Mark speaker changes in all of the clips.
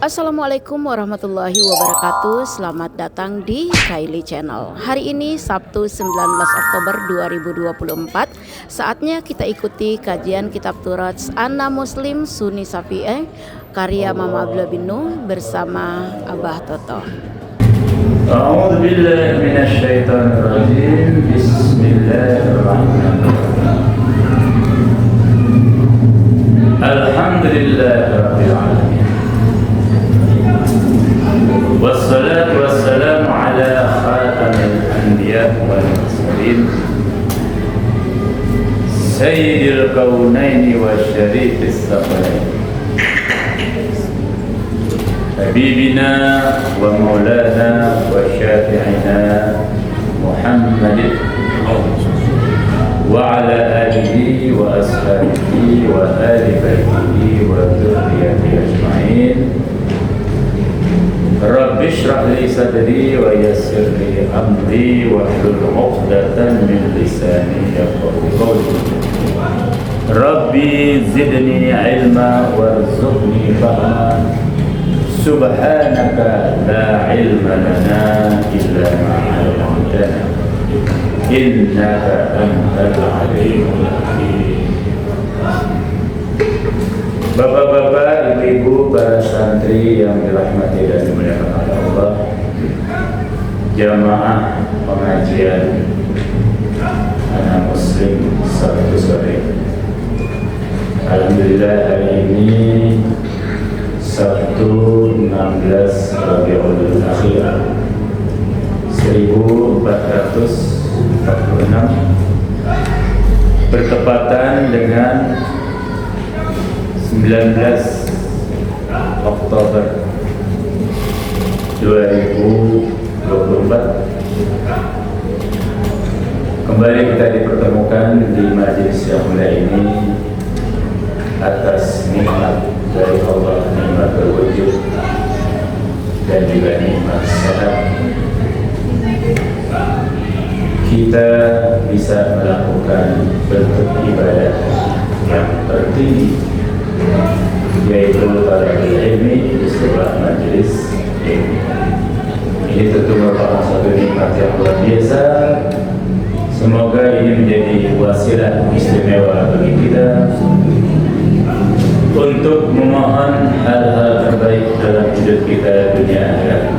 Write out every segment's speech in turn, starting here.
Speaker 1: Assalamualaikum warahmatullahi wabarakatuh. Selamat datang di Kylie Channel. Hari ini Sabtu 19 Oktober 2024. Saatnya kita ikuti kajian kitab Turats Ana Muslim Sunni Syafi'i karya Mama Abdullah bin Nuh bersama Abah Toto.
Speaker 2: A'udzu billahi minasy syaithanir rajim. Bismillahirrahmanirrahim. Alhamdulillahirabbil alamin. Wassalatu wassalamu ala khatamil anbiya wal mursalin sayyidil kaunaini wasyarifis saqalain habibina wa maulana wa syafi'ina Muhammadin wa ala alihi wa ashabihi wa ali baitihi wa dzurriyyatihi ajma'in. Rabbi shrah li sadri wa yassir li amri wa hlul 'uqdatan min lisani yafqahu qawli. Rabbi zidni ilma warzuqni fahma. Subhanaka la ilma lana illa ma 'allamtana. Innaka antal alimul hakim. Bapak-bapak, ibu-ibu, para santri yang dirahmati dan dimuliakan oleh Allah, jamaah pengajian Ana Muslim Sabtu sore. Alhamdulillah hari ini Sabtu 16 Rabiul Akhir 1446 bertepatan dengan 19 Oktober 2024. Kembali kita dipertemukan di majelis yang mulia ini atas nikmat dari Allah, nikmat berwujud dan juga nikmat sehat. Kita bisa melakukan bentuk ibadah yang tertinggi, yaitu talabul ilmi di sebuah majelis ilmu. Ini tentu merupakan suatu nikmat yang luar biasa. Semoga ini menjadi wasilah istimewa bagi kita untuk memohon hal-hal terbaik dalam hidup kita dunia akhirat.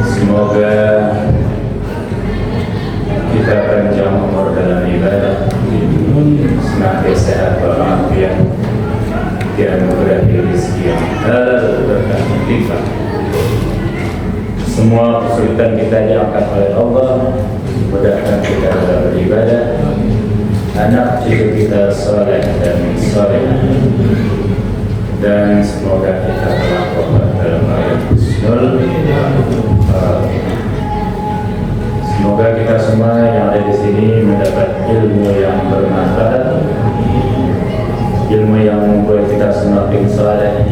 Speaker 2: Semoga kita panjang umur dalam ibadah, semakin sehat walafiat, dianugerahi rezeki yang halal berkah limpah. Semua kesulitan kita diangkat oleh Allah, mudahkan kita dalam beribadah, anak cucu kita saleh dan salehah, dan semoga kita terlampau dalam ayat husnul. Semoga kita semua yang ada di sini mendapat ilmu yang bermanfaat, ilmu yang membuat kita semakin saleh,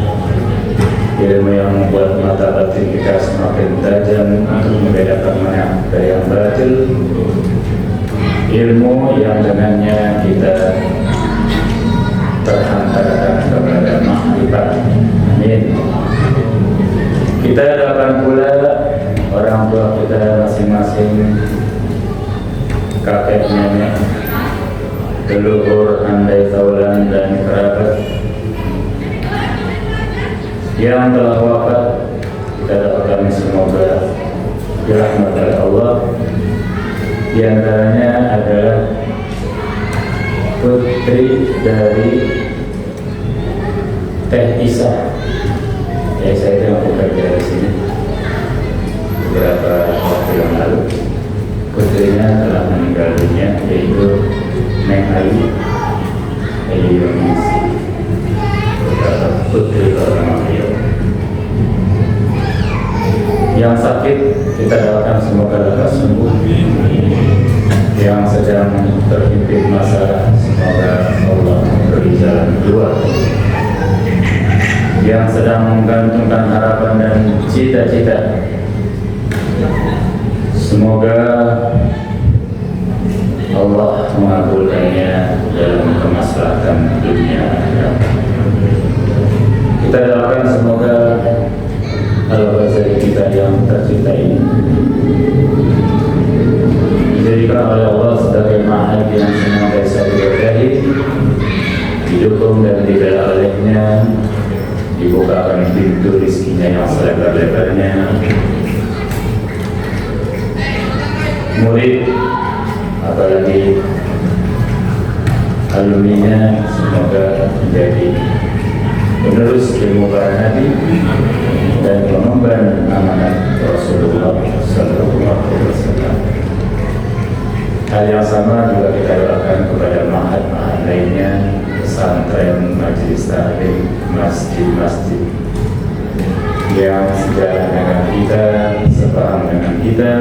Speaker 2: ilmu yang membuat mata batin kita semakin tajam untuk membedakan mana dari yang batil, ilmu yang dengannya kita terhantarkan kepada makrifat. Amin. Kita doakan pula orang tua kita masing-masing, kakek nenek, leluhur, andai taulan dan kerabat yang telah wafat. Kita doakan semoga dirahmati oleh Allah. Di antaranya adalah putri dari Teh Isa. Saya itu yang bekerja di sini beberapa waktu yang lalu. Putrinya telah meninggal dunia, yaitu Neng Ayu Yunisi, beberapa putri orang beliau. Yang sakit kita doakan semoga lekas sembuh. Yang sedang terhimpit masalah semoga Allah memberi jalan keluar. Yang sedang menggantungkan harapan dan cita-cita, semoga Allah mengabulkannya dalam kemaslahatan dunia didukung dan dibela olehnya, dibukakan pintu rezekinya yang selebar-lebarnya. Murid, apalagi alumninya, semoga menjadi penerus ilmu para nabi dan pengemban amanat Rasulullah SAW. Hal yang sama juga kita doakan kepada mahat-mahat lainnya, pesantren, majelis taklim, masjid-masjid yang sejalan dengan kita, sepaham dengan kita,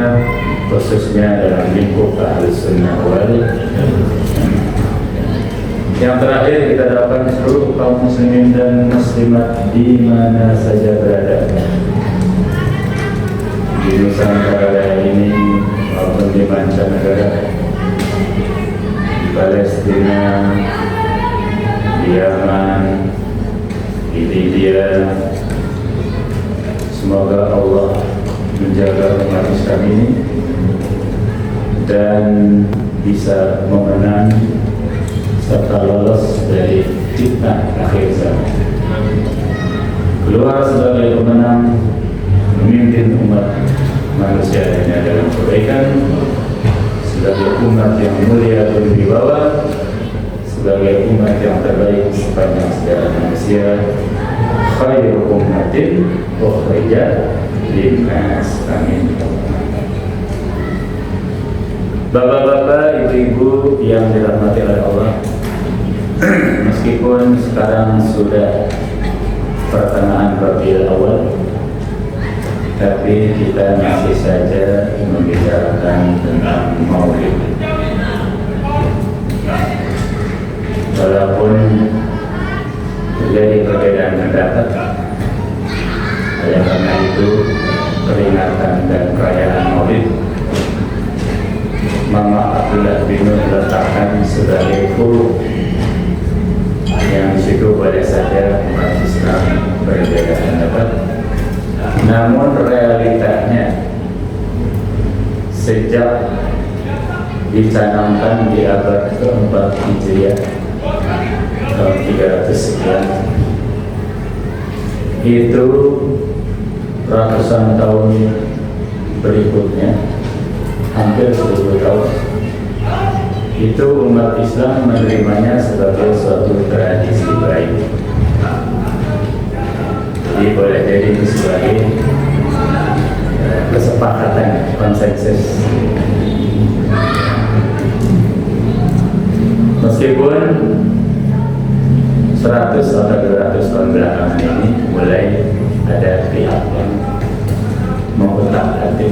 Speaker 2: khususnya dalam lingkup Ahlus Sunnah wal Jamaah. Yang terakhir, kita doakan seluruh kaum muslimin dan muslimat di mana saja berada di Nusantara ini maupun di mancanegara, di Palestina, di Yaman, di Libya. Semoga Allah menjaga umat Islam ini dan bisa memenang serta lolos dari fitnah akhir zaman. Keluar sebagai pemenang, memimpin umat manusia ini dalam kebaikan, sebagai umat yang mulia berwibawa, sebagai umat yang terbaik sepanjang sejarah manusia. Khairu ummatin ukhrijat linnas. Amin. Bapak-bapak, ibu-ibu yang dirahmati oleh Allah, meskipun sekarang sudah pertengahan Rabiul Awal, tapi kita masih saja membicarakan tentang Maulid. Walaupun terjadi perbedaan pendapat, oleh karena itu peringatan dan perayaan Maulid Mama Abdullah bin Nur letakkan sebagai huruf yang disitu boleh saja umat Islam berbeda pendapat. Namun realitanya sejak dicanangkan di abad keempat Hijriah tahun 300 sekian, itu ratusan tahun berikutnya, hampir 1000 tahun, itu umat Islam menerimanya sebagai suatu tradisi baik. Jadi boleh jadi itu sebagai kesepakatan, konsensus. Meskipun 100 atau 200 tahun belakangan ini mulai ada pihak yang mengutak-atik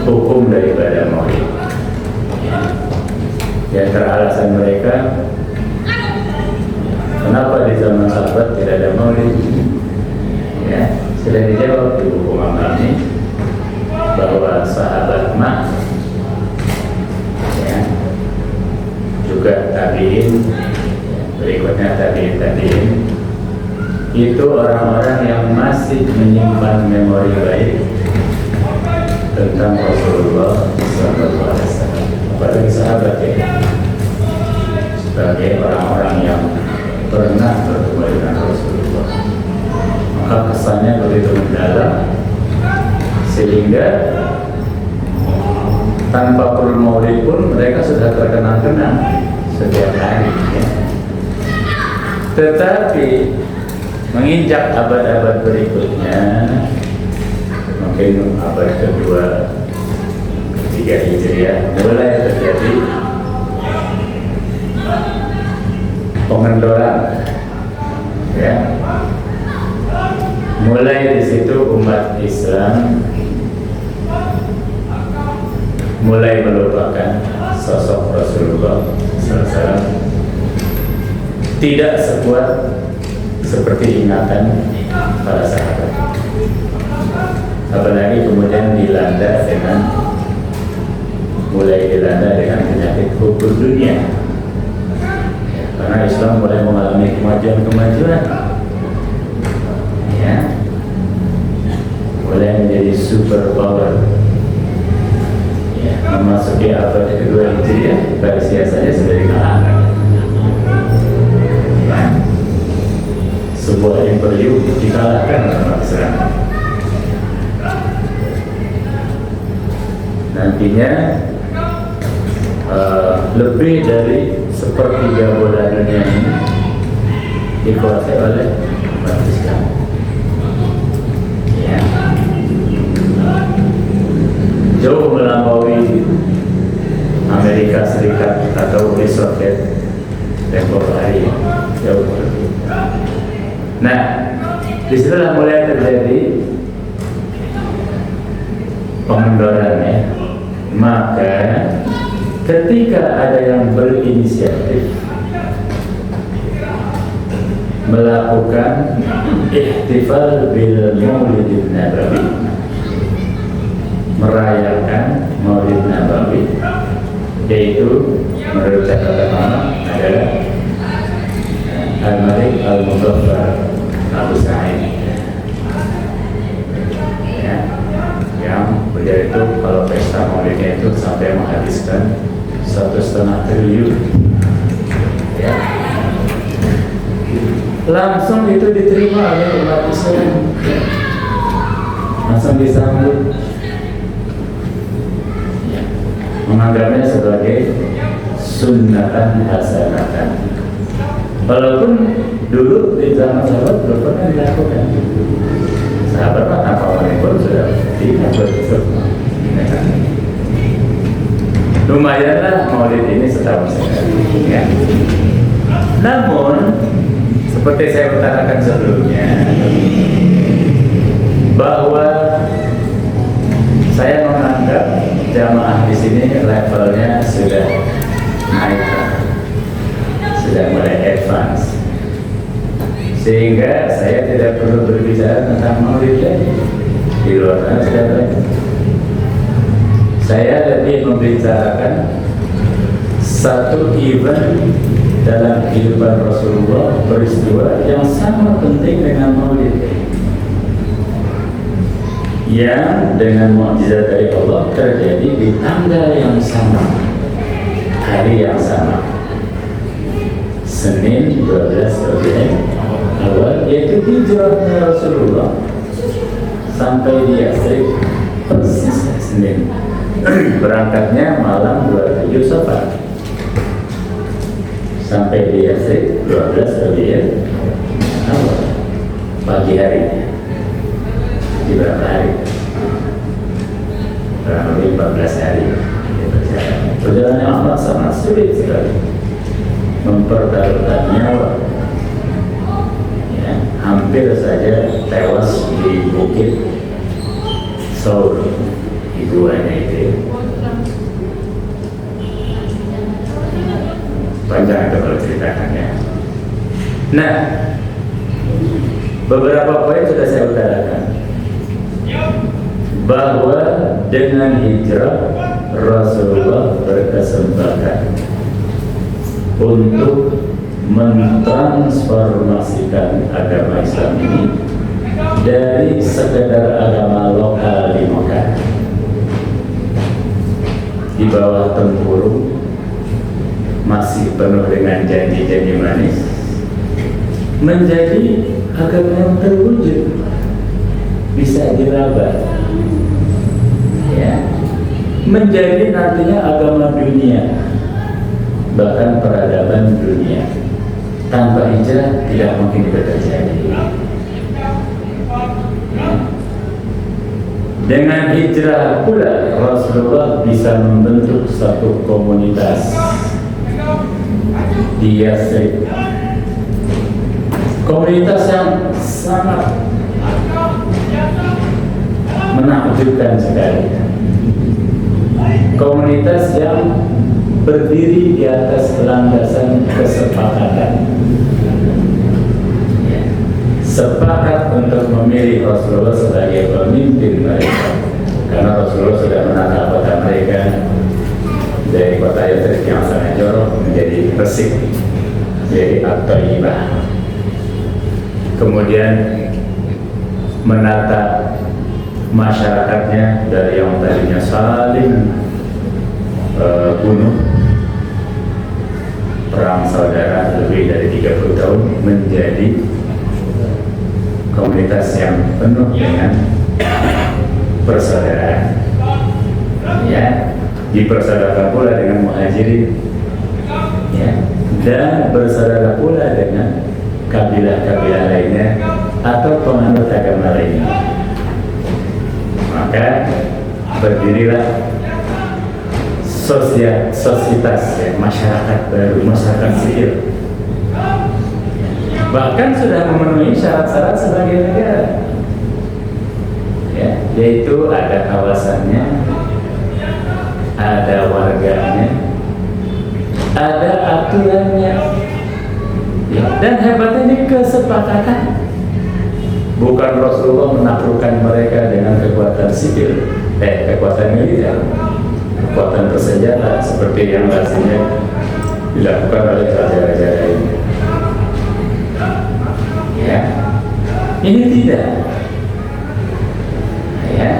Speaker 2: hukum daripada Maulid. Di antara alasan mereka, kenapa di zaman sahabat tidak ada Maulid? Ya, sudah dijawab di buku Mama ini bahwa sahabat mah, ya, juga tabiin, berikutnya tabiin, itu orang-orang yang masih menyimpan memori baik tentang Rasulullah SAW. Apalagi sahabat, ya, sebagai orang-orang yang pernah bertemu dengan Rasulullah, maka kesannya begitu mendalam sehingga tanpa perlu Maulid pun mereka sudah terkenal-kenal setiap hari, ya. Tetapi menginjak abad-abad berikutnya, mungkin abad kedua, ketiga Hijriah, mulai terjadi pengendoran, ya. Mulai di situ umat Islam mulai melupakan sosok Rasulullah SAW, tidak sekuat seperti ingatan para sahabat. Apalagi kemudian mulai dilanda dengan penyakit hukum dunia, karena Islam mulai mengalami kemajuan, ya, mulai menjadi super power. Memasuki abad kedua Hijriah, Persia saja artinya lebih dari sepertiga bola dunia ini dikuasai oleh umat Islam. Ya. Jauh melampaui Amerika Serikat atau Uni Soviet tempoh hari, jauh lebih. Nah, disitulah mulai terjadi pengendoran ya. Maka ketika ada yang berinisiatif melakukan ihtifal bil Maulid Nabawi, merayakan Maulid Nabawi, yaitu menurut catatan nama adalah Al-Malik Al-Muzaffar Abu Sa'id, ya, yang beliau itu kalau pesta Maulidnya itu sampai menghabiskan 1,5 triliun, ya. Langsung itu diterima oleh umat Islam, langsung disambut, ya, menganggapnya sebagai sunnatan hasanatan. Walaupun dulu di zaman sahabat belum pernah dilakukan. Sahabat apa pun sudah dilakukan. Lumayanlah Maulid ini setahun sekali, ya. Namun seperti saya utarakan sebelumnya, bahwa saya menganggap jamaah di sini levelnya sudah naik, sudah mulai advance, sehingga saya tidak perlu berbicara tentang Maulid lagi. Di luar sana sudah banyak. Saya lebih membicarakan satu event dalam kehidupan Rasulullah, peristiwa yang sangat penting dengan Maulid, yang dengan mukjizat dari Allah terjadi di tanggal yang sama, hari yang sama, Senin 12 Rabiul Awal, yaitu hijrahnya Rasulullah sampai di Yatsrib persis Senin. Berangkatnya malam 27 Safar, sampai di Yatsrib 12 Rabiul Awal, pagi hari. Di berapa hari? Kurang lebih 14 hari. Perjalanan amat sangat sulit sekali, mempertaruhkan nyawa, ya, hampir saja tewas di bukit Saur, di guanya itu. Panjang itu kalau ceritakannya. Nah, beberapa poin sudah saya utarakan, bahwa dengan hijrah Rasulullah berkesempatan untuk mentransformasikan agama Islam ini dari sekedar agama lokal di Mekah, di bawah tempurung, masih penuh dengan janji-janji manis, menjadi agama yang terwujud, bisa diraba, ya, menjadi nantinya agama dunia, bahkan peradaban dunia. Tanpa hijrah tidak mungkin itu terjadi. Dengan hijrah pula Rasulullah bisa membentuk satu komunitas di Yatsrib, komunitas yang sangat menakjubkan sekali, komunitas yang berdiri di atas landasan kesepakatan, sepakat untuk memilih Rasulullah sebagai pemimpin mereka, karena Rasulullah sudah menata kota mereka dari kota Yatsrib yang sangat jorok menjadi resik, jadi At-Thayyibah. Kemudian menata masyarakatnya dari yang tadinya saling bunuh, perang saudara lebih dari 30 tahun, menjadi komunitas yang penuh dengan persaudaraan, ya. dipersaudarakan pula dengan muhajirin, ya, dan bersaudara pula dengan kabilah-kabilah lainnya atau penganut agama lainnya. Maka berdirilah sosietas, ya, masyarakat baru, masyarakat sipil. Bahkan sudah memenuhi syarat-syarat sebagai negara, ya, yaitu ada kawasannya, ada warganya, ada aturannya, ya. Dan hebatnya ini kesepakatan. Bukan Rasulullah menaklukkan mereka dengan kekuatan sipil, kekuatan militer, kekuatan bersenjata seperti yang lazimnya dilakukan oleh raja-raja lain. Ya, ini tidak. Ya,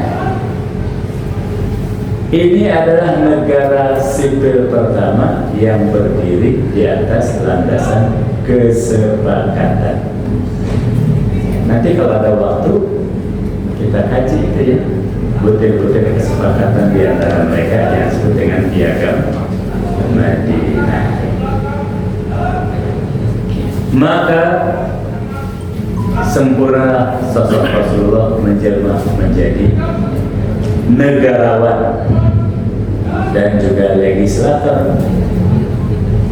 Speaker 2: ini adalah negara sipil pertama yang berdiri di atas landasan kesepakatan. Nanti kalau ada waktu kita kaji itu, ya, butir-butir kesepakatan di antara mereka yang disebut dengan Piagam Madinah. Maka sempurna sosok Rasulullah menjelma menjadi negarawan dan juga legislator.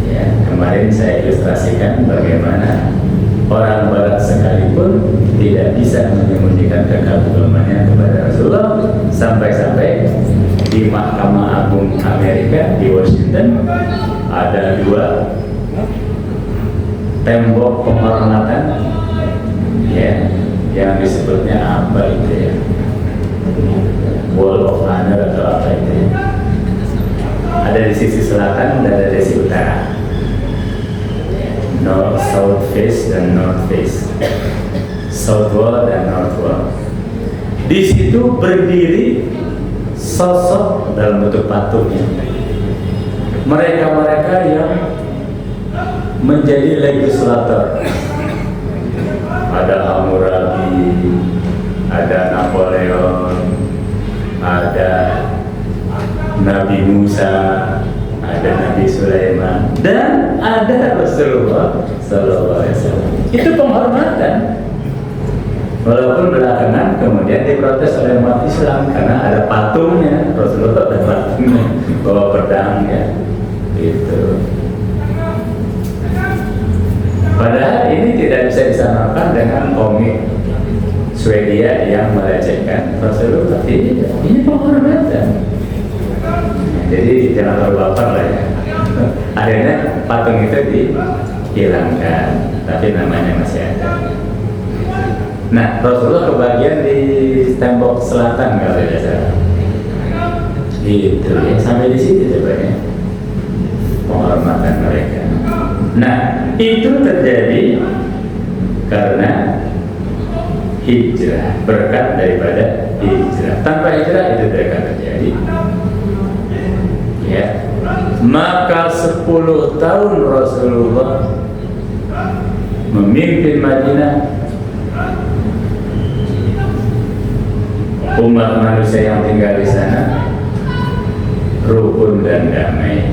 Speaker 2: Ya, kemarin saya ilustrasikan bagaimana orang Barat sekalipun tidak bisa menyembunyikan kekagumannya kepada Rasulullah, sampai-sampai di Mahkamah Agung Amerika di Washington ada 2 tembok penghormatan, ya, yang disebutnya apa itu, ya, Wall of Honor atau apa itu, ya. Ada di sisi selatan dan ada di sisi utara, North, South Face dan North Face, South Wall dan North Wall. Di situ berdiri sosok dalam bentuk patungnya mereka-mereka yang menjadi legislator. Ada Hammurabi, ada Napoleon, ada Nabi Musa, ada Nabi Sulaiman, dan ada Rasulullah Sallallahu Alaihi Wasallam. Itu penghormatan. Walaupun belakangan kemudian diprotes oleh umat Islam karena ada patungnya, Rasulullah ada patungnya bawa pedang, ya, itu. Padahal ini tidak bisa disamakan dengan komik Swedia yang melecehkan Rasulullah. Ini penghormatan. Jadi jangan terlalu baper lah, ya. Akhirnya patung itu dihilangkan, tapi namanya masih ada. Nah, Rasulullah kebagian di tembok selatan kalau tidak salah. Itu, ya, sampai di situ sebenarnya penghormatan mereka. Nah, itu terjadi karena hijrah, berkat daripada hijrah. Tanpa hijrah itu tidak akan terjadi. Ya, maka 10 tahun Rasulullah memimpin Madinah, umat manusia yang tinggal di sana rukun dan damai,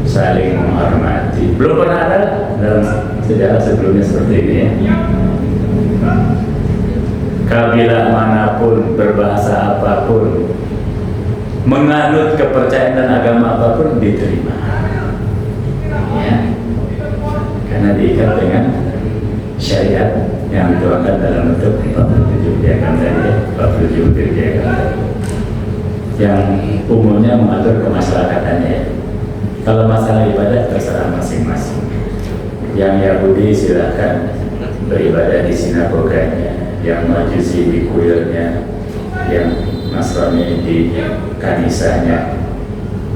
Speaker 2: saling menghormati. Belum pernah ada dalam sejarah sebelumnya seperti ini, ya. Kabilah manapun, berbahasa apapun, menganut kepercayaan dan agama apapun diterima, ya, karena diikat dengan syariat yang dituangkan dalam bentuk 47 piagam tadi, 47 piagam tadi, yang umumnya mengatur kemaslahatatannya. Kalau masalah ibadah terserah masing-masing. Yang Yahudi silakan beribadah di sinagoganya, yang Majusi di kuilnya, yang Nasrani di kanisanya,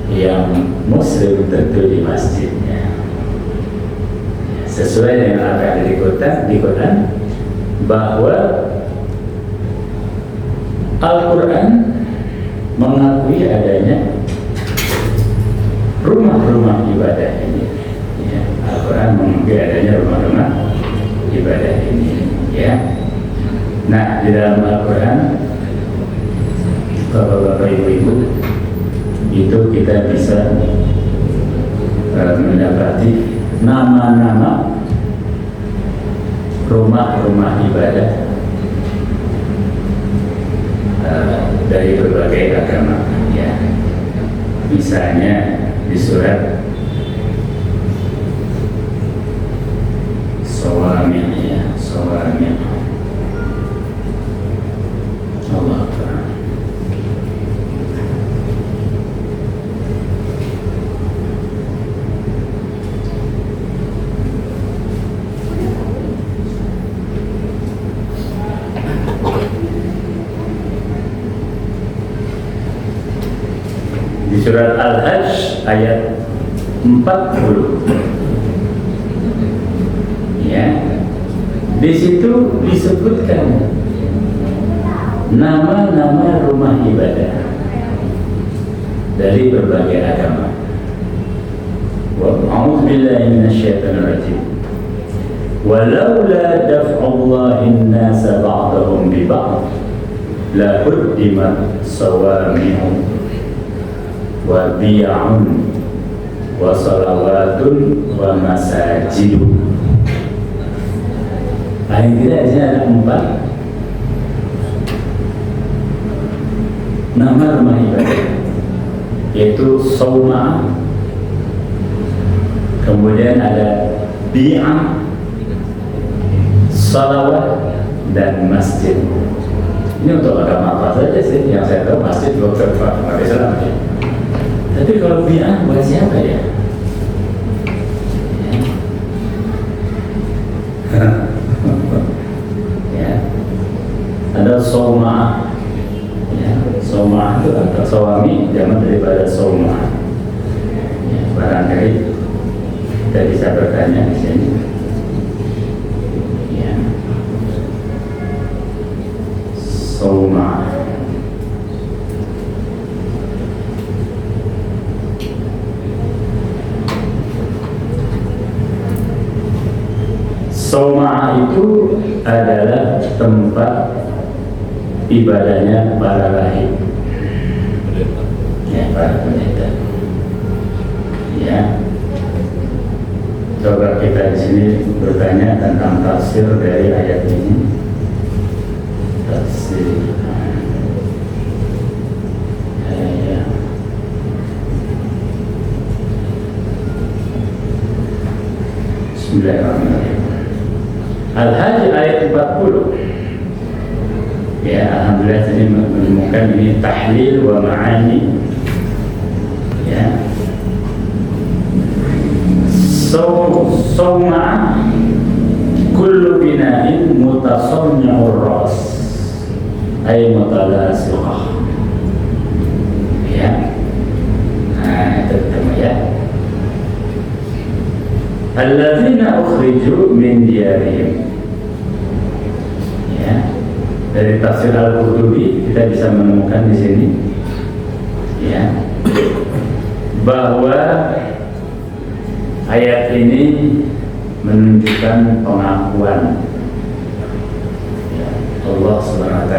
Speaker 2: yang Muslim tentu di masjidnya. Sesuai dengan apa yang ada di Quran, bahwa Al-Quran mengakui adanya rumah-rumah ibadah ini, ya. Al-Quran mengakui adanya rumah-rumah ibadah ini, ya. Nah, di dalam Al-Quran, bapak-bapak, ibu-ibu kita bisa mendapati nama-nama rumah-rumah ibadah dari berbagai agama, ya. Misalnya di surat Sawami, ya, Sawami. Allah Akbar. Di surat Al-Hajj ayat 40, ya, di situ disebutkan nama-nama rumah ibadah dari berbagai agama. Wa a'udzu billahi minasyaitonir rajim. Walaula daf'ullahi an-nasa ba'dahum bi ba'd la quddimat sawami'u wa biya'un wa salawatun wa masajidu. Paling tidak di sini ada 4 nama rumah ibadah, yaitu Sawma, kemudian ada Bi'ah, Salawat, dan Masjid. Ini untuk agama apa saja sih? Yang saya tahu masjid waktu Pak Islam. Tapi kalau Bi'ah buat siapa ya? Ya. Ada Sawma, ya. Sawma itu atau Sawami zaman daripada Sawma. Ya, barangkali kita bisa bertanya di sini. Ya. Sawma. Sawma itu adalah tempat ibadahnya para rahib, ya, para pendeta. Ya, coba kita di sini bertanya tentang tafsir dari ayat ini. Tafsir ayat. Bismillahirrahmanirrahim. Al-Hajj ayat 40. Ya, alhamdulillah ini menemukan ini tahlil wa ma'ani. Ya. Sawma kullu bina'in mutasanni'ur ras ay mutalasiqah. Ya. Nah, itu pertama, ya. Alladzina ukhriju min diyarihim. Ya. Dari tafsir Al-Qurtubi kita bisa menemukan di sini, ya, bahwa ayat ini menunjukkan pengakuan, ya, Allah SWT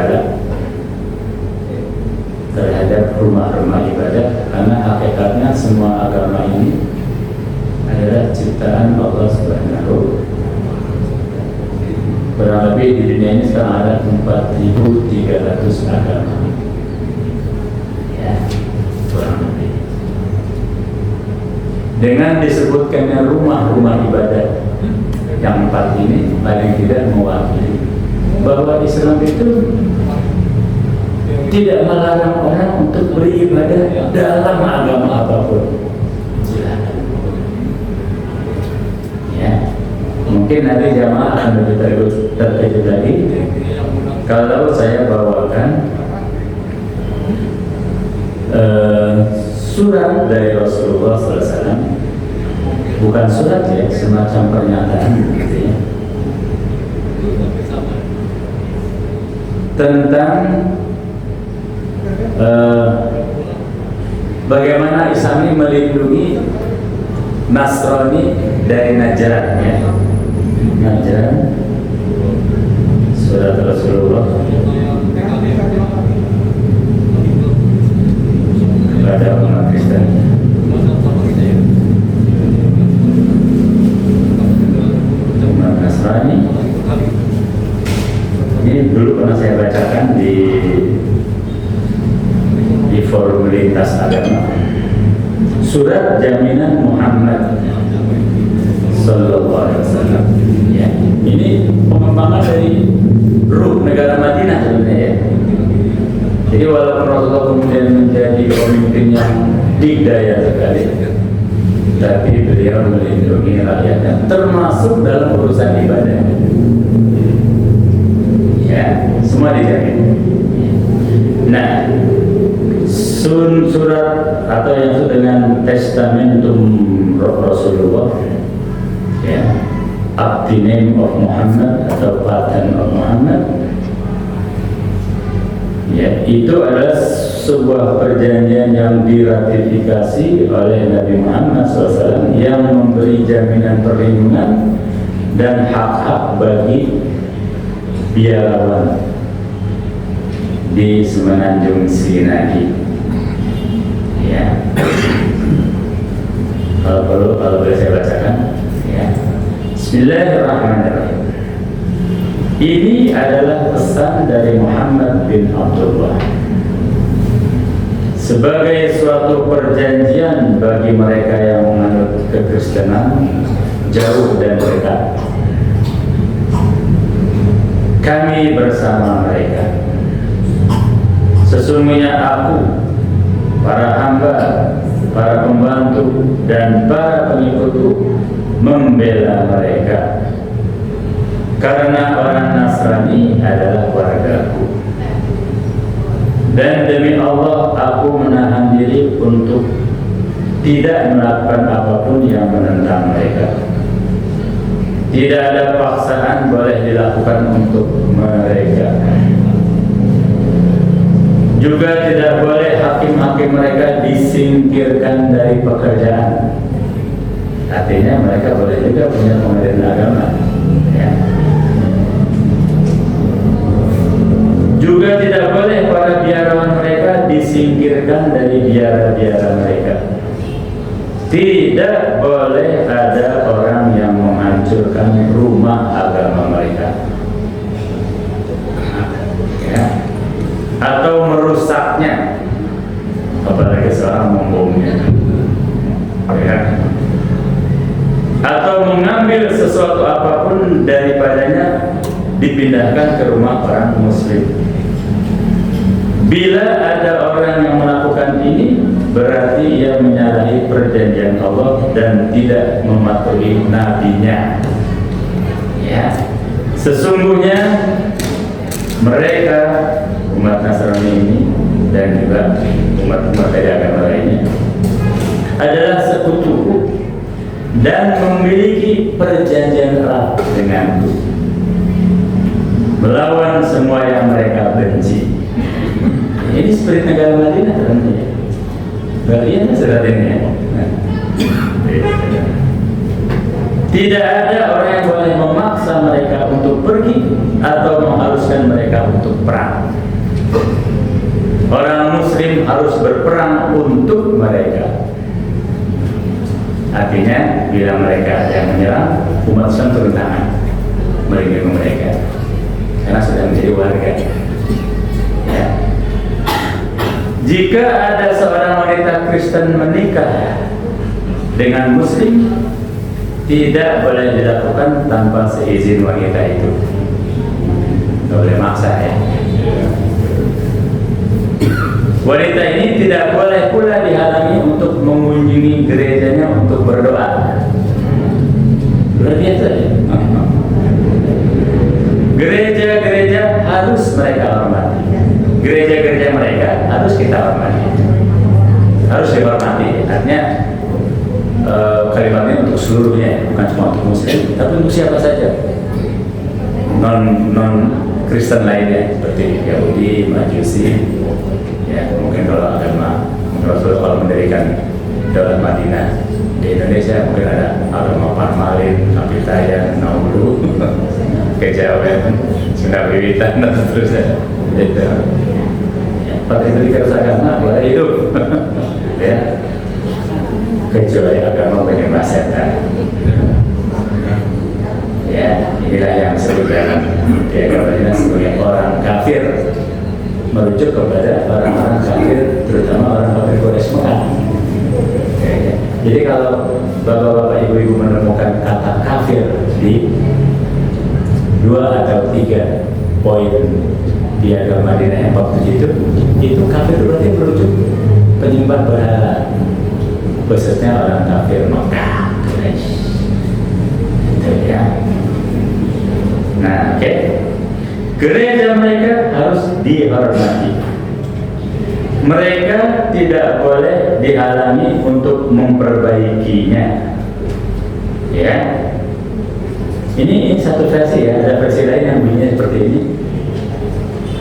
Speaker 2: terhadap rumah-rumah ibadah, karena hakikatnya semua agama ini adalah ciptaan Allah Subhanahu. Kurang lebih di dunia ini sekarang ada 4.300 agama, ya, kurang lebih. Dengan disebutkannya rumah-rumah ibadah yang 4 ini, paling tidak mewakili bahwa Islam itu tidak melarang orang untuk beribadah dalam agama apapun. Mungkin nanti jamaah akan lebih terkejut lagi kalau saya bawakan surat dari Rasulullah SAW, bukan surat, ya, semacam pernyataan, gitu, ya, tentang bagaimana Islam ini melindungi Nasrani dari Najran, ya. Najran, surat Rasulullah kepada umat Kristen. Umat Nasrani. Ini dulu pernah saya bacakan di forum lintas agama. Surat jaminan Muhammad Sallallahu Alaihi Wasallam. Ya, ini pengembangan dari ruh negara Madinah sebenarnya ya. Jadi walaupun Rasulullah kemudian menjadi pemimpin yang dikdaya sekali, tapi beliau melindungi rakyatnya, termasuk dalam urusan ibadah. Ya, semua dijamin. Nah, surat atau yang disebut dengan Testamentum Rasulullah, ya, up the name of Muhammad atau paten of Muhammad, ya, itu adalah sebuah perjanjian yang diratifikasi oleh Nabi Muhammad SAW yang memberi jaminan perlindungan dan hak-hak bagi biarawan di Semenanjung Sinai. Ya, kalau boleh saya bacakan, ya. Bismillahirrahmanirrahim. Ini adalah pesan dari Muhammad bin Abdullah sebagai suatu perjanjian bagi mereka yang menganut kekristenan jauh dan dekat. Kami bersama mereka. Sesungguhnya aku, para hamba, para pembantu, dan para pengikutku membela mereka, karena orang Nasrani adalah wargaku. Dan demi Allah, aku menahan diri untuk tidak melakukan apapun yang menentang mereka. Tidak ada paksaan boleh dilakukan untuk mereka. Juga tidak boleh hakim-hakim mereka disingkirkan dari pekerjaan. Artinya mereka boleh juga punya pengadilan agama, ya. Juga tidak boleh para biarawan mereka disingkirkan dari biara-biara mereka. Tidak boleh ada orang yang menghancurkan rumah agama mereka, ya, atau merusaknya, apalagi seorang membomnya, ya, atau mengambil sesuatu apapun daripadanya dipindahkan ke rumah orang muslim. Bila ada orang yang melakukan ini, berarti ia menyalahi perjanjian Allah dan tidak mematuhi nabinya. Ya, sesungguhnya mereka, umat Nasrani ini dan juga umat-umat dari agama lainnya, adalah sekutuku dan memiliki perjanjian erat denganku, melawan semua yang mereka benci. Ini spirit negara Madinah tentunya. Bagian surat ini, ya. Tidak ada orang yang boleh memaksa mereka untuk pergi atau mengharuskan mereka untuk perang. Orang muslim harus berperang untuk mereka. Artinya bila mereka yang menyerang, umat Islam turun tangan melindungi mereka karena sudah menjadi warga. Ya. Jika ada seorang wanita Kristen menikah dengan muslim, tidak boleh dilakukan tanpa seizin wanita itu. Tidak boleh maksa, ya. Wanita ini tidak boleh pula dihalangi untuk mengunjungi gerejanya untuk berdoa. Luar biasa, ya. Gereja-gereja harus mereka hormati. Gereja-gereja mereka harus kita hormati. Harus dihormati. Artinya kalimatnya untuk seluruhnya, bukan cuma untuk muslim, tapi untuk siapa saja. Non Kristen lainnya seperti Yahudi, Majusi. Ya, mungkin kalau agama Rasul kalau mendirikan Daulah Madinah di Indonesia mungkin ada agama Parmalin, Kapitayan, Nauru, Kejawen, Sunda Wiwitan dan seterusnya. Itu. Ya. Patriarki agama boleh itu. Ya. Kecuali agama penyembah setan. Ya, inilah yang disebut dalam agama sebagai orang kafir, merujuk kepada orang-orang kafir, terutama orang kafir Quraisy Mekah. Ya. Jadi kalau bapak-bapak ibu-ibu menemukan kata kafir di 2 atau 3 poin di agama Madinah yang waktu itu kafir berarti merujuk penyembah berhala, khususnya orang kafir Mekah. Itu ya. Nah, oke. Gereja mereka harus dihormati. Mereka tidak boleh dihalangi untuk memperbaikinya. Ya. Ini satu versi ya, ada versi lain yang bunyinya seperti ini.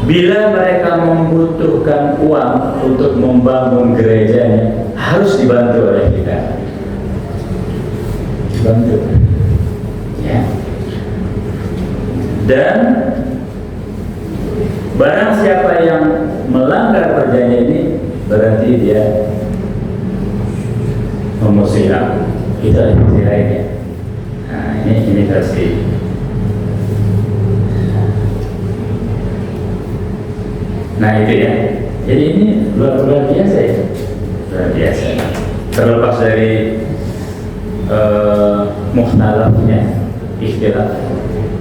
Speaker 2: Bila mereka membutuhkan uang untuk membangun gerejanya, harus dibantu oleh kita. Dibantu. Ya. Dan barang siapa yang melanggar perjanjian ini, berarti dia memusuhi aku. Itu ada versi lainnya. Nah, ini versi. Nah itu ya. Jadi ini luar biasa ya. Luar biasa. Terlepas dari muhtalafnya istilah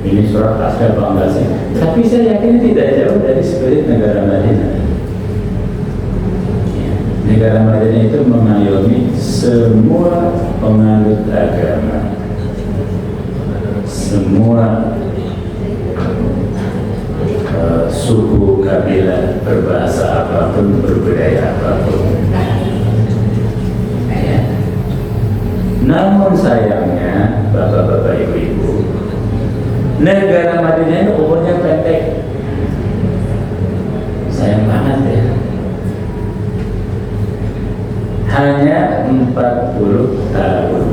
Speaker 2: ini surat asal apa enggak sih? Tapi saya yakin tidak jauh dari spirit negara Madinah. Ya. Negara Madinah itu mengayomi semua penganut agama, semua suku, kabilah, berbahasa apapun, berbudaya apapun. Ya. Namun sayangnya, bapak-bapak, ibu-ibu, negara Madinah ini umurnya pendek. Sayang banget ya. Hanya 40 tahun.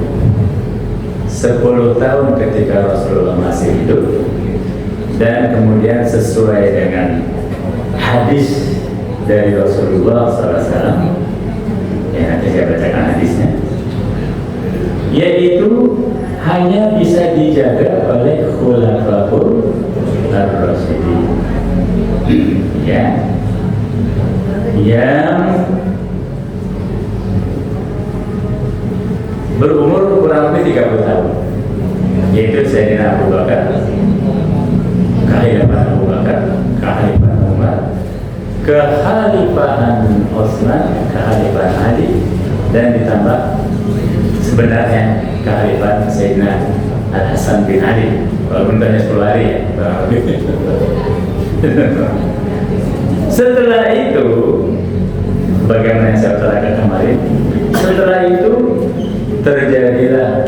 Speaker 2: 10 tahun ketika Rasulullah masih hidup, dan kemudian sesuai dengan hadis dari Rasulullah SAW, ya nanti saya bacakan hadisnya, yaitu hanya bisa dijaga oleh khulafaur ar-rasyidin, ya, yang berumur kurang lebih 30 tahun, yaitu Sayyidina Abu Bakar, kekhalifahan Abu Bakar, kekhalifahan Umar, kekhalifahan Utsman, kekhalifahan Ali, dan ditambah sebenarnya kekhalifahan Sayyidina Al-Hasan bin Ali, walaupun banyak 10 hari ya. Setelah itu, bagaimana yang saya terangkan kemarin, setelah itu terjadilah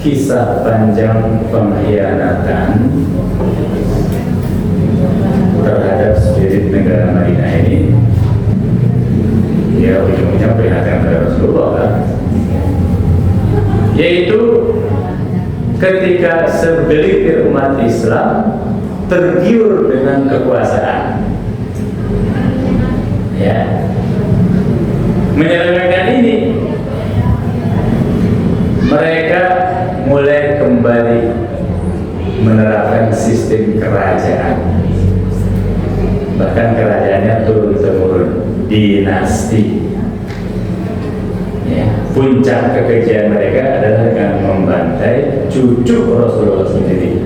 Speaker 2: kisah panjang pengkhianatan terhadap spirit negara Madinah ini. Ya, ujung-ujungnya perhatian pada Rasulullah kan? Yaitu ketika segelintir umat Islam tergiur dengan kekuasaan, ya, menyelewengkan ini, mereka mulai kembali menerapkan sistem kerajaan. Bahkan kerajaannya turun-temurun, dinasti. Ya, puncak kekejian mereka adalah dengan membantai cucu Rasulullah sendiri,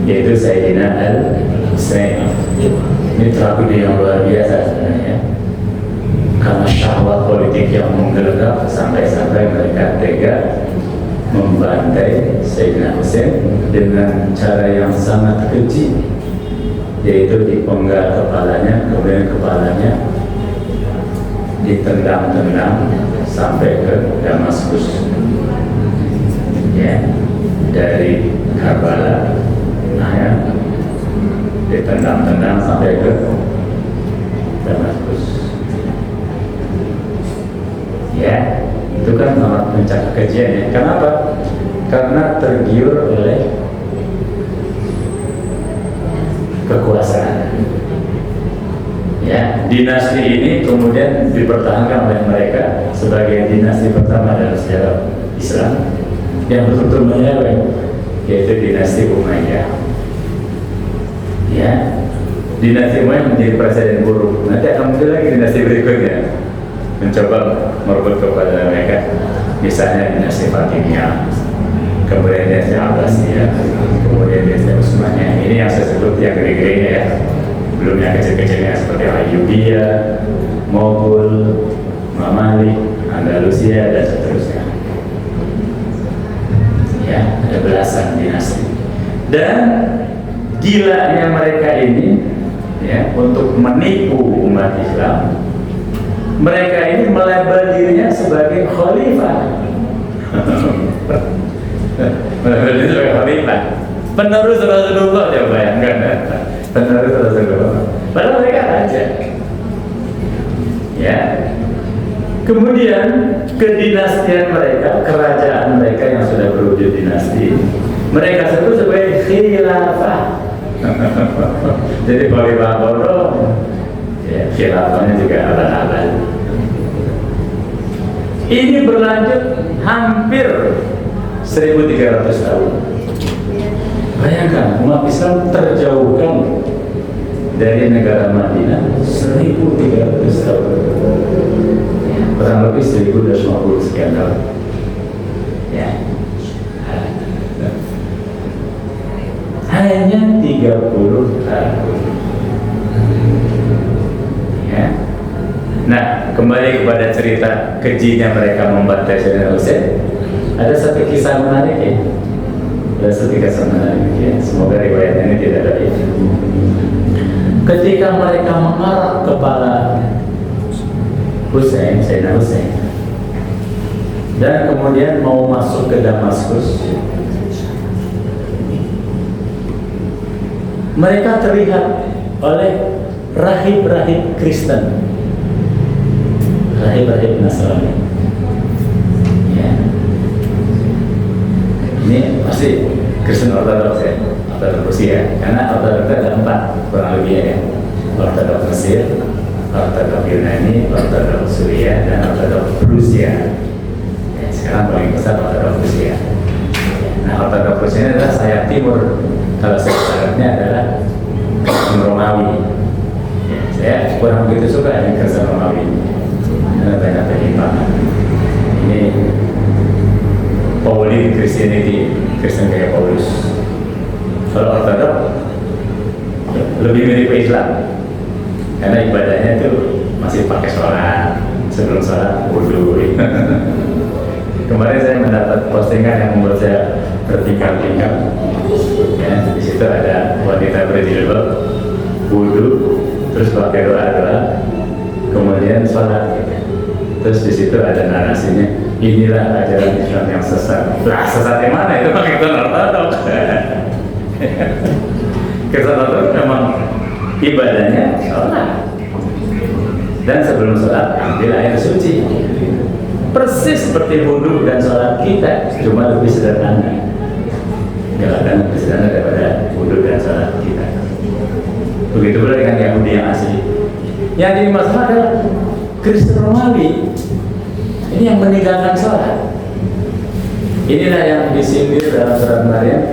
Speaker 2: yaitu Sayyidina Al-Husain. Ini tragedi yang luar biasa sebenarnya, karena syahwat politik yang menggelegak sampai-sampai mereka tega membantai Sayyidina Husain dengan cara yang sangat keji, yaitu dipenggal kepalanya, kemudian kepalanya ditendang-tendang sampai ke Damaskus, ya, dari Karbala, nah ya, ditendang-tendang sampai ke Damaskus. Ya, itu kan sangat puncak kekejian ya. Kenapa? Karena tergiur oleh kekuasaan. Ya, dinasti ini kemudian dipertahankan oleh mereka sebagai dinasti pertama dalam sejarah Islam yang betul-betul menyerang, yaitu dinasti Umayyah. Ya, dinasti Umayyah menjadi presiden buruk. Nanti akan muncul lagi dinasti berikutnya mencoba merebut kepada mereka, misalnya dinasti Fatimiyah, kemudian dinasti Abbasiyah, kemudian dinasti Utsmaniyah. Ini yang saya sebut yang gede-gedenya ya. Belum yang kecil-kecilnya seperti Ayyubiyah, Moghul, Mamalik, Andalusia, dan seterusnya. Ya, ada belasan dinasti. Dan gilanya mereka ini, ya, untuk menipu umat Islam, mereka ini melabel dirinya sebagai khalifah. Melabel dirinya sebagai khalifah. Penerus Rasulullah, coba bayangkan. Penerus Rasulullah. Padahal mereka raja. Ya. Kemudian kedinastian mereka, kerajaan mereka yang sudah berwujud dinasti, mereka sebut sebagai khilafah. Jadi khalifah bodoh, ya, khilafahnya juga abad-abad. Ini berlanjut hampir 1300 tahun. Bayangkan, umat Islam terjauhkan dari negara Madinah 1300 tahun, kurang lebih 1250 sekian tahun. Ya. Hanya 30 tahun. Ya. Nah, kembali kepada cerita kejinya mereka membantai Sayyidina Husain. Ada satu kisah menarik ya. Ada satu kisah menarik ya. Semoga riwayatnya ini tidak ada itu. Ketika mereka mengarak kepala Husain, Sayyidina Husain, dan kemudian mau masuk ke Damaskus, mereka terlihat oleh rahib-rahib Kristen, rahib-rahib Nasrani. Ya. Ini pasti Kristen Ortodoks ya, Ortodoks Rusia, karena Ortodoks ada 4 kurang lebih ya, Ortodoks Mesir, Ortodoks Yunani, Ortodoks Suriah, dan Ortodoks Rusia. Ya, sekarang paling besar Ortodoks Rusia. Nah, Ortodoks Rusia ini adalah sayap timur. Kalau sayap baratnya adalah Kristen Romawi. Ya, saya kurang begitu suka dengan Kristen Romawi karena banyak penyimpangan. Ini Pauline Christianity, Kristen kayak Paulus. Kalau Ortodoks lebih mirip Islam, karena ibadahnya itu masih pakai sholat, sebelum sholat wudu. Kemarin saya mendapat postingan yang membuat saya bertingkap-tingkap. Ya, di situ ada wanita berjilbab, wudu, terus pakai doa-doa, kemudian sholat. Terus di situ ada narasinya, inilah ajaran Islam yang sesat. Lah, sesat yang mana itu? Kristen Ortodoks. Kristen Ortodoks memang ibadahnya sholat, dan sebelum sholat ambil air suci, persis seperti wudu dan sholat kita, cuma lebih sederhana. Enggak akan lebih sederhana daripada wudu dan sholat kita. Begitu pula dengan Yahudi yang asli. Yang jadi masalah adalah Kristen Romawi. Ini yang meninggalkan sholat. Inilah yang disindir dalam surat Maryam.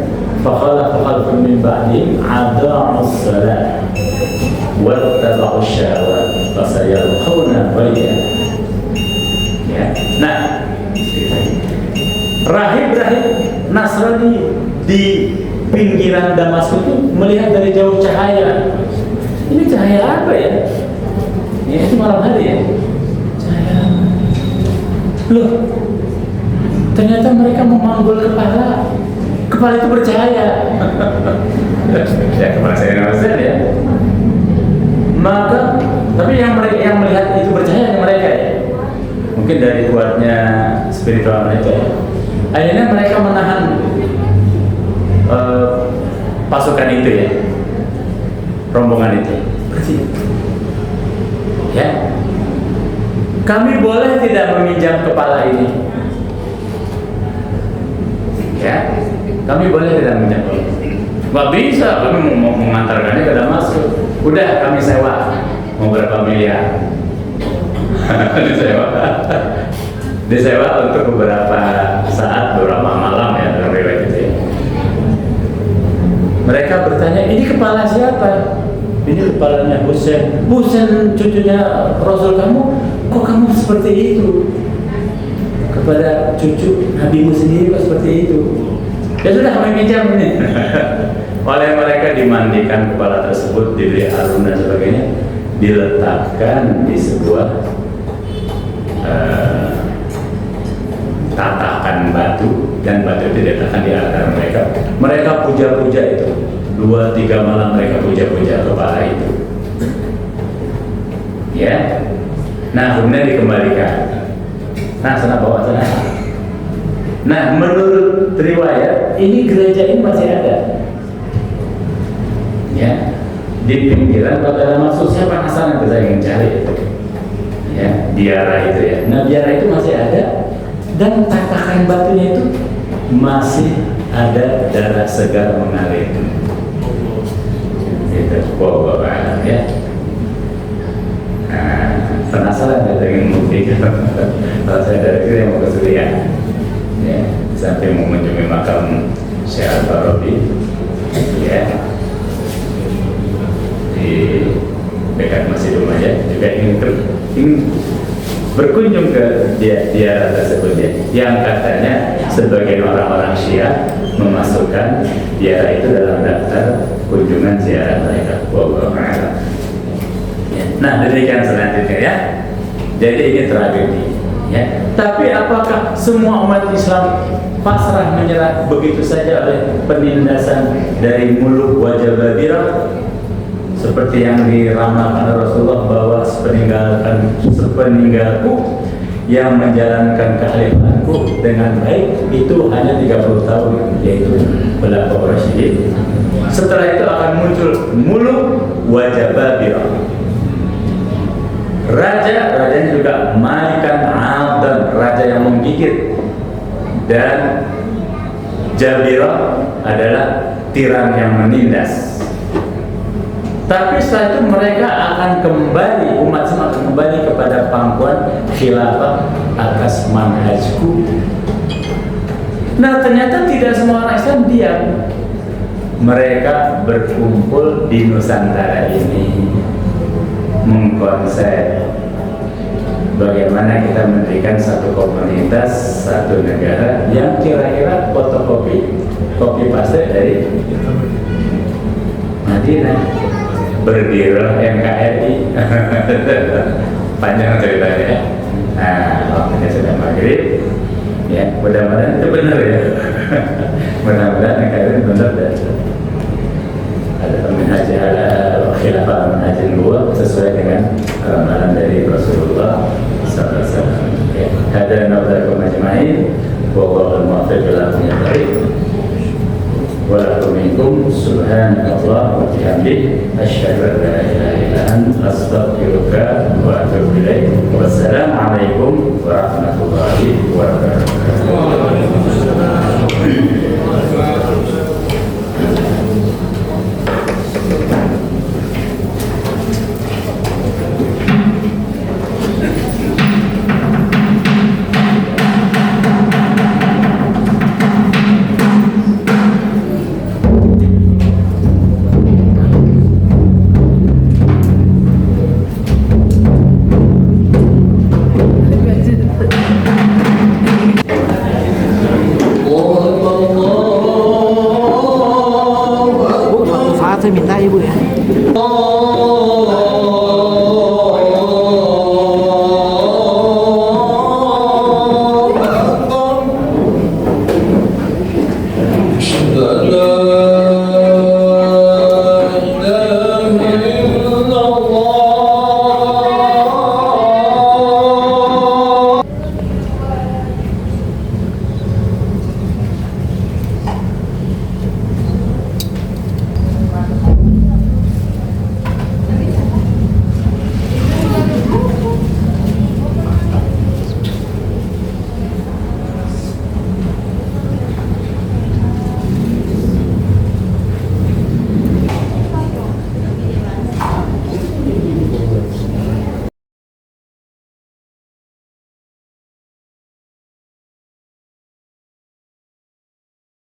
Speaker 2: فَخَلَقَ خَلْفٌ مِنْ بَعْدِهِمْ أَضَاعُوا الصَّلَاةَ وَاتَّبَعُوا الشَّهَوَاتِ فَسَيَلْقَوْنَ غَيًّا. Ya. Nah, rahib-rahib Nasrani di pinggiran Damaskus itu melihat dari jauh cahaya. Ini cahaya apa ya? Ya, itu malam hari ya. Cahaya. Loh, ternyata mereka memanggul kepala. Kepala itu bercahaya. Ya, kepala saya nggak ya. Maka, tapi yang melihat itu bercahaya mereka ya. Mungkin dari kuatnya spiritual mereka ya. Akhirnya mereka menahan pasukan itu ya, rombongan itu. Berarti, ya, kami boleh tidak meminjam kepala ini? Ya, kami boleh tidak meminjam? Nggak bisa, kami mau mengantarkannya ke Damaskus. Udah, kami sewa Mau berapa miliar? disewa. Disewa untuk beberapa saat, beberapa malam ya dalam riwayat itu ya. Mereka bertanya, ini kepala siapa? Ini kepalanya Husain. Husain cucunya Rasul kamu, kok kamu seperti itu? Kepada cucu Nabimu sendiri kok seperti itu? Ya sudah, kami pinjam ini. Oleh mereka dimandikan kepala tersebut, diberi harum dan sebagainya, diletakkan di sebuah tatakan batu, dan batu itu diletakkan di antara mereka. Mereka puja-puja itu 2-3 malam, mereka puja-puja kepala itu ya. Nah kemudian dikembalikan. Nah sana bawa sana. Nah menurut riwayat ini gereja ini masih ada ya, di pinggiran Kota Damaskus. Saya penasaran, saya ingin cari itu ya, biara itu ya. Nah biara itu masih ada, dan tatakan batunya itu masih ada darah segar mengalir. Itu bawa ya. Nah, penasaran saya ingin membuktikan. Kalau saya dari sini mau ke Suriah ya, sampai mengunjungi makam Syekh Al-Farabi ya, di dekat Masjid Umayyah, juga ingin berkunjung ke biara tersebut ya, yang katanya sebagian orang-orang Syiah memasukkan biara itu dalam daftar kunjungan ziarah mereka. Ya. Nah demikian selanjutnya ya. Jadi ini tragedi ya. Tapi apakah semua umat Islam pasrah menyerah begitu saja oleh penindasan dari muluk wajah babirah? Seperti yang diramalkan Rasulullah bahwa sepeninggalku yang menjalankan kekhalifahanku dengan baik itu hanya 30 tahun, yaitu Khulafaur Rasyidin. Setelah itu akan muncul muluk wajah babirah. Rajanya juga Malikan Adan, raja yang menggigit, dan Jabirah adalah tiran yang menindas. Tapi setelah itu mereka akan kembali, umat Islam akan kembali kepada pangkuan khilafah atas manhajku. Nah ternyata tidak semua orang Islam diam. Mereka berkumpul di Nusantara ini mengkonsep bagaimana kita mendirikan satu komunitas, satu negara yang kira-kira fotokopi, copy paste dari Madinah. Berdirilah NKRI. Panjang ceritanya ya. Nah waktunya sudah maghrib ya, mudah-mudahan itu benar ya. Mudah-mudahan NKRI benar dan ada manhaj ala khilafah manhaj nubuwah sesuai dengan ramalan dari Rasulullah sallallahu alaihi wasallam. Hada naudzakum ajma'in wa huwal muwaffiq ila aqwamit thariq. Wa lakum minkum subhanallah wa bihamdihi asyhadu an la ilaha illa anta astaghfiruka wa atubu ilaik. Wassalamu alaikum warahmatullahi wabarakatuh.
Speaker 3: Saya minta ibu ya.